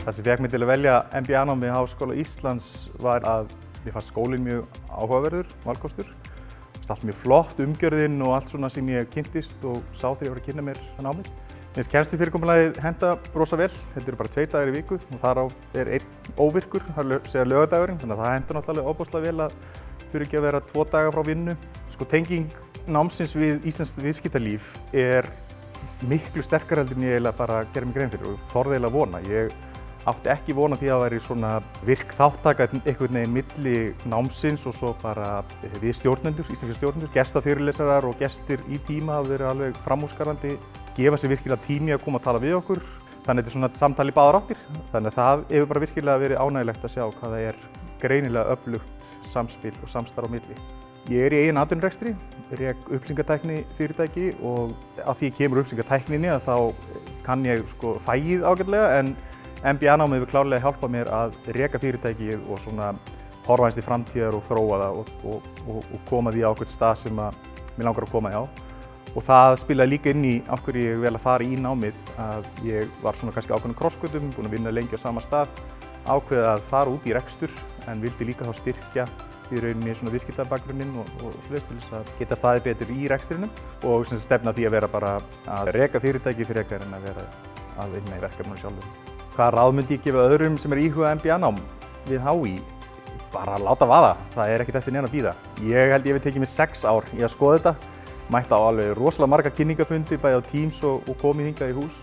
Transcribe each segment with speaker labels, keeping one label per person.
Speaker 1: Það sem fékk mig til að velja MBA-nám við Háskóla Íslands var að mér fannst skólinn mjög áhugaverður valkostur. Allt mjög flott, umgjörðin og allt svona sem ég kynntist og sá þegar ég var að kynna mér námið. Mér finnst kennslufyrirkomulagið henta rosa vel. Þetta eru bara 2 dagar í viku og þar á er 1 óvirkur, það segja laugardagurinn, þannig að það henta náttúrulega ofboðslega vel að þurfi ekki að vera 2 daga frá vinnu. Sko tenging námsins við íslenskt viðskiptalíf er miklu sterkari heldur en ég eiginlega bara gerði mig grein fyrir og þorði eiginlega vona. Ég átti ekki vona því að það væri svona virk þáttaka einhvern veginn milli námsins og svo bara við stjórnendur, íslenskir stjórnendur, gestafyrirlesarar og gestir í tíma hafa verið alveg framúrskarandi, gefa sér virkilega tími að koma að tala við okkur. Þannig að þetta er svona samtal í báðar áttir. Þannig að það hefur bara virkilega verið ánægjulegt að sjá hvað það er greinilega öflugt samspil og samstarf á milli. Ég er í eigin atvinnurekstri, rek upplýsingatækni fyrirtæki og af því ég kemur upplýsingatækninni að þá kann ég sko fagið ágætlega en MBA-námið hefur klárlega hjálpað mér að reka fyrirtækið og svona horfa eins til framtíðar og þróa það og koma því á einhvern stað sem að mig langar að koma á. Og það spilaði líka inn í af hverju ég vel að fara í námið að ég var svona kannski ákveðnum krossgötum, búinn að vinna lengi á sama stað, ákveðið að fara út í rekstur en vildi líka þá styrkja í rauninni svona viðskiptabakgrunninn og svoleiðis til þess að geta staðið betur í rekstrinum og stefna því að vera bara að reka fyrirtæki frekar en að vera að vinna í verkefnunum sjálfum. Hvaða ráð myndi ég gefa öðrum sem íhuga MBA-nám við HÍ? Bara láta vaða, það er ekkert eftir neina að bíða. Ég held ég hef tekið mig 6 ár í að skoða þetta, mætti á alveg rosalega marga kynningafundi bæði á Teams og komið hingað í hús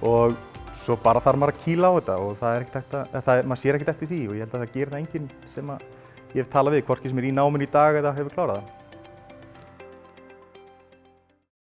Speaker 1: og svo bara þarf maður að kýla á þetta og það er ekkert maður sér ekkert eftir því og ég held að það gerir það enginn sem ég hef talað við, hvorki sem er í náminu í dag eða hefur klárað það.